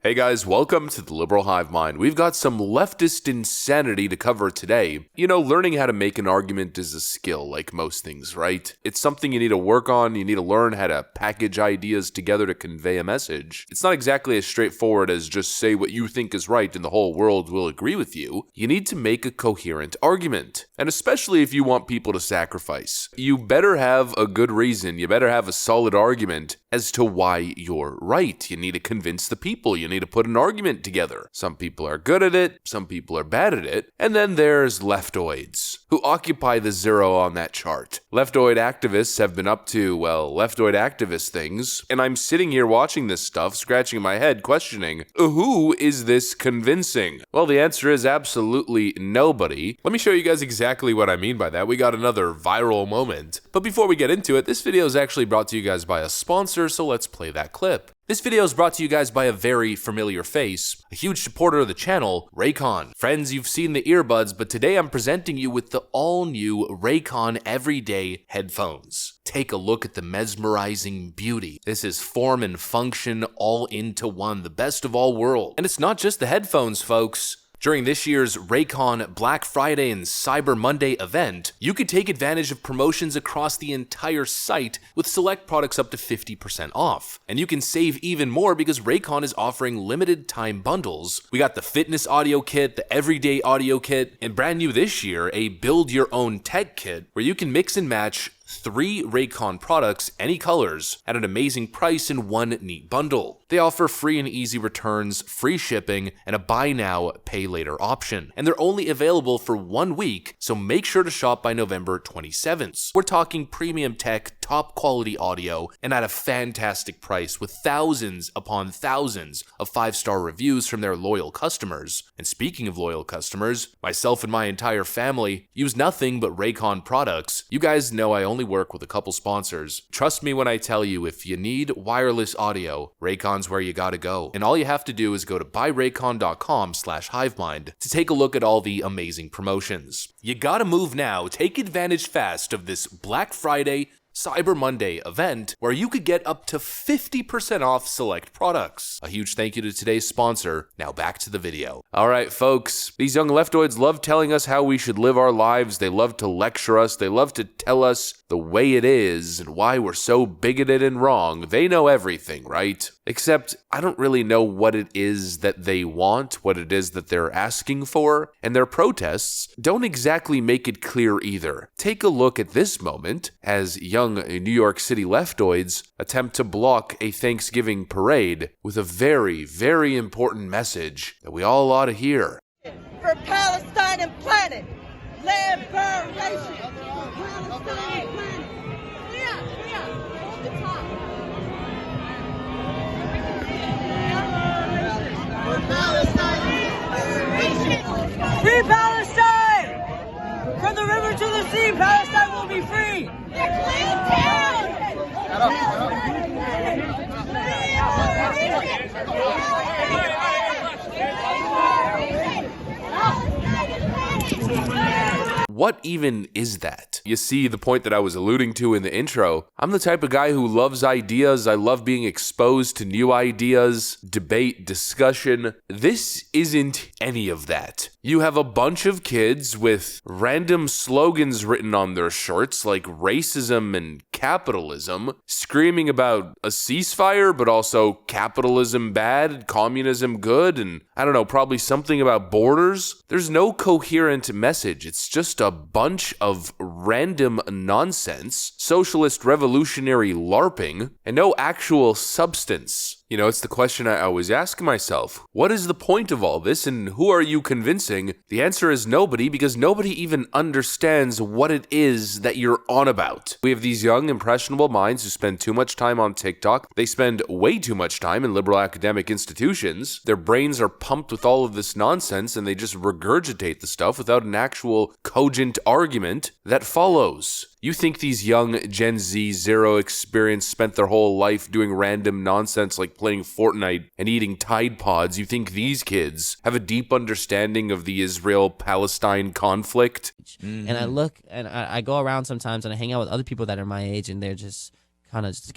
Hey guys, welcome to the Liberal Hive Mind. We've got some leftist insanity to cover today. You know, learning how to make an argument is a skill, like most things, right? It's something you need to work on. You need to learn how to package ideas together to convey a message. It's not exactly as straightforward as just say what you think is right and the whole world will agree with you. You need to make a coherent argument, and especially if you want people to sacrifice. You better have a good reason. You better have a solid argument as to why you're right. You need to convince the people. You need to put an argument together. Some people are good at it, some people are bad at it, and then there's leftoids, who occupy the zero on that chart. Leftoid activists have been up to, well, leftoid activist things, and I'm sitting here watching this stuff, scratching my head, questioning, who is this convincing? Well, the answer is absolutely nobody. Let me show you guys exactly what I mean by that. We got another viral moment. But before we get into it, this video is actually brought to you guys by a sponsor, so let's play that clip. This video is brought to you guys by a very familiar face, a huge supporter of the channel, Raycon. Friends, you've seen the earbuds, but today I'm presenting you with the all-new Raycon Everyday headphones. Take a look at the mesmerizing beauty. This is form and function all into one, the best of all worlds. And it's not just the headphones, folks. During this year's Raycon Black Friday and Cyber Monday event, you could take advantage of promotions across the entire site with select products up to 50% off. And you can save even more because Raycon is offering limited time bundles. We got the fitness audio kit, the everyday audio kit, and brand new this year, a build your own tech kit where you can mix and match 3 Raycon products, any colors, at an amazing price in one neat bundle. They offer free and easy returns, free shipping, and a buy now, pay later option. And they're only available for 1 week, so make sure to shop by November 27th. We're talking premium tech, top quality audio, and at a fantastic price with thousands upon thousands of 5-star reviews from their loyal customers. And speaking of loyal customers, myself and my entire family use nothing but Raycon products. You guys know I only work with a couple sponsors. Trust me when I tell you, if you need wireless audio, Raycon's where you gotta go. And all you have to do is go to buyraycon.com/hivemind to take a look at all the amazing promotions. You gotta move now. Take advantage fast of this Black Friday Cyber Monday event where you could get up to 50% off select products. A huge thank you to today's sponsor. Now back to the video. All right, folks, these young leftoids love telling us how we should live our lives. They love to lecture us. They love to tell us the way it is and why we're so bigoted and wrong. They know everything, right? Except I don't really know what it is that they want, what it is that they're asking for, and their protests don't exactly make it clear either. Take a look at this moment as young New York City leftoids attempt to block a Thanksgiving parade with a very, very important message that we all ought to hear. For Palestine and planet, liberation. Palestine and planet. Hold the top. For Palestine, liberation. Free Palestine! From the river to the sea, Palestine will be free! Clean town! What even is that? You see the point that I was alluding to in the intro. I'm the type of guy who loves ideas. I love being exposed to new ideas, debate, discussion. This isn't any of that. You have a bunch of kids with random slogans written on their shirts like racism and capitalism, screaming about a ceasefire, but also capitalism bad, communism good, and I don't know, probably something about borders. There's no coherent message. It's just a bunch of random nonsense, socialist revolutionary LARPing, and no actual substance. You know, it's the question I always ask myself. What is the point of all this, and who are you convincing? The answer is nobody, because nobody even understands what it is that you're on about. We have these young, impressionable minds who spend too much time on TikTok. They spend way too much time in liberal academic institutions. Their brains are pumped with all of this nonsense, and they just regurgitate the stuff without an actual cogent argument that follows. You think these young Gen Z zero experience spent their whole life doing random nonsense like playing Fortnite and eating Tide Pods? You think these kids have a deep understanding of the Israel-Palestine conflict? And I look and I go around sometimes and I hang out with other people that are my age and they're just kind of just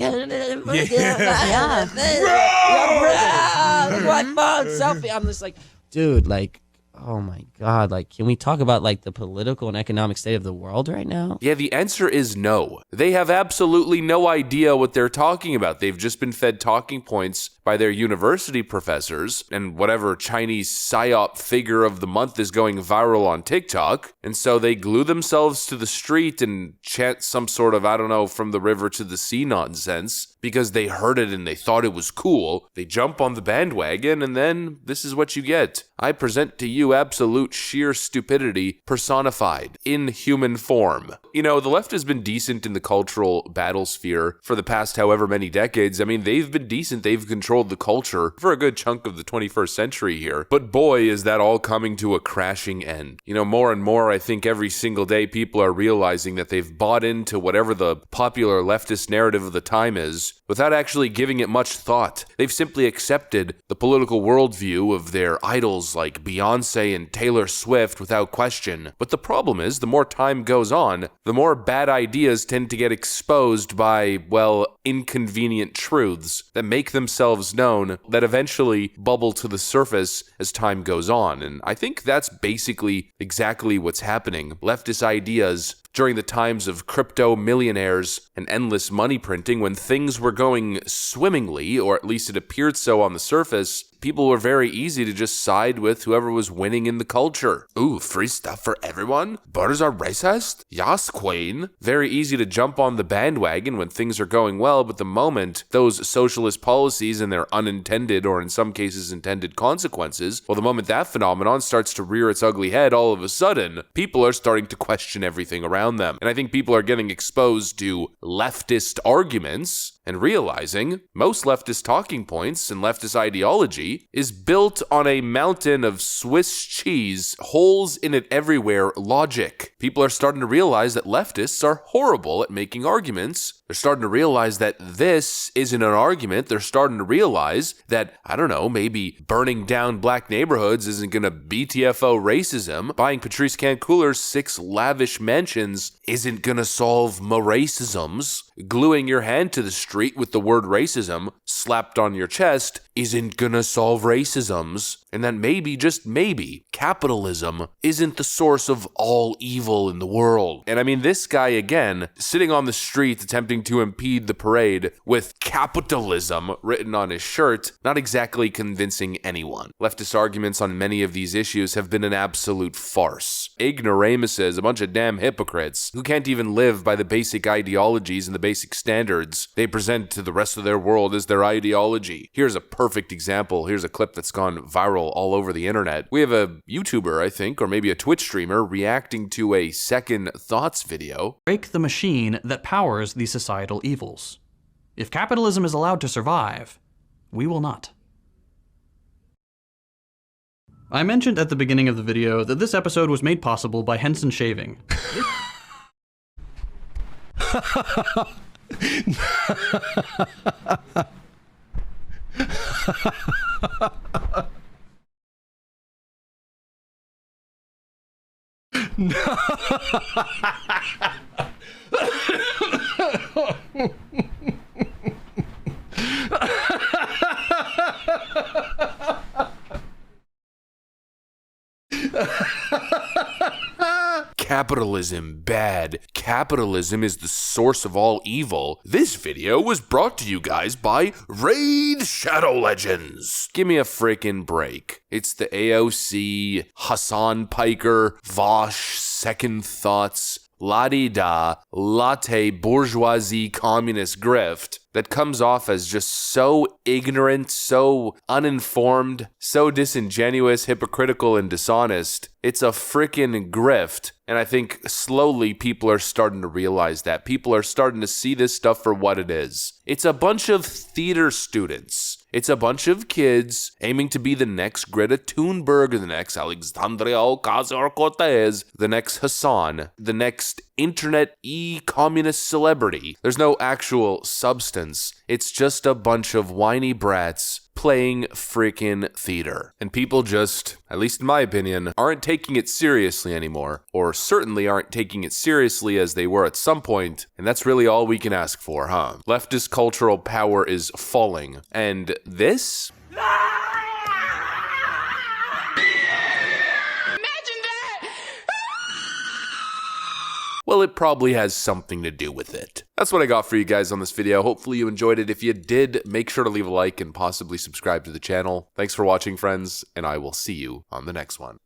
selfie. I'm just like, dude, like, oh my God, like, can we talk about like the political and economic state of the world right now? Yeah, the answer is no. They have absolutely no idea what they're talking about. They've just been fed talking points by their university professors and whatever Chinese psyop figure of the month is going viral on TikTok. And so they glue themselves to the street and chant some sort of, I don't know, from the river to the sea nonsense because they heard it and they thought it was cool. They jump on the bandwagon and then this is what you get. I present to you absolute sheer stupidity personified in human form. You know, the left has been decent in the cultural battlesphere for the past however many decades. I mean, they've been decent. They've controlled the culture for a good chunk of the 21st century here. But boy, is that all coming to a crashing end. You know, more and more, I think every single day people are realizing that they've bought into whatever the popular leftist narrative of the time is without actually giving it much thought. They've simply accepted the political worldview of their idols like Beyonce and Taylor Swift without question. But the problem is, the more time goes on, the more bad ideas tend to get exposed by, well, inconvenient truths that make themselves known that eventually bubble to the surface as time goes on. And I think that's basically exactly what's happening. Leftist ideas during the times of crypto millionaires and endless money printing, when things were going swimmingly, or at least it appeared so on the surface, people were very easy to just side with whoever was winning in the culture. Ooh, free stuff for everyone? Birds are racist? Yas, queen. Very easy to jump on the bandwagon when things are going well, but the moment those socialist policies and their unintended, or in some cases intended consequences, well, the moment that phenomenon starts to rear its ugly head, all of a sudden, people are starting to question everything around them. And I think people are getting exposed to leftist arguments and realizing most leftist talking points and leftist ideology is built on a mountain of Swiss cheese, holes in it everywhere logic. People are starting to realize that leftists are horrible at making arguments. They're starting to realize that this isn't an argument. They're starting to realize that, I don't know, maybe burning down black neighborhoods isn't going to BTFO racism. Buying Patrice Cancooler's 6 lavish mansions isn't going to solve racisms. Gluing your hand to the street with the word racism slapped on your chest isn't going to solve racisms. And that maybe, just maybe, capitalism isn't the source of all evil in the world. And I mean, this guy, again, sitting on the street attempting to impede the parade with capitalism written on his shirt, not exactly convincing anyone. Leftist arguments on many of these issues have been an absolute farce. Ignoramuses, a bunch of damn hypocrites who can't even live by the basic ideologies and the basic standards they present to the rest of their world as their ideology. Here's a perfect example. Here's a clip that's gone viral all over the internet. We have a YouTuber, I think, or maybe a Twitch streamer reacting to a Second Thoughts video. Break the machine that powers these societal evils. If capitalism is allowed to survive, we will not. I mentioned at the beginning of the video that this episode was made possible by Henson Shaving. Capitalism bad. Capitalism is the source of all evil. This video was brought to you guys by Raid Shadow Legends. Give me a freaking break. It's the AOC, Hassan Piker, Vosh, Second Thoughts, la-di-da, latte bourgeoisie communist grift that comes off as just so ignorant, so uninformed, so disingenuous, hypocritical, and dishonest. It's a frickin' grift. And I think slowly people are starting to realize that. People are starting to see this stuff for what it is. It's a bunch of theater students. It's a bunch of kids aiming to be the next Greta Thunberg, the next Alexandria Ocasio-Cortez, the next Hassan, the next internet e-communist celebrity. There's no actual substance. It's just a bunch of whiny brats playing freaking theater. And people just, at least in my opinion, aren't taking it seriously anymore, or certainly aren't taking it seriously as they were at some point, and that's really all we can ask for, huh? Leftist cultural power is falling, and this? Well, it probably has something to do with it. That's what I got for you guys on this video. Hopefully you enjoyed it. If you did, make sure to leave a like and possibly subscribe to the channel. Thanks for watching, friends, and I will see you on the next one.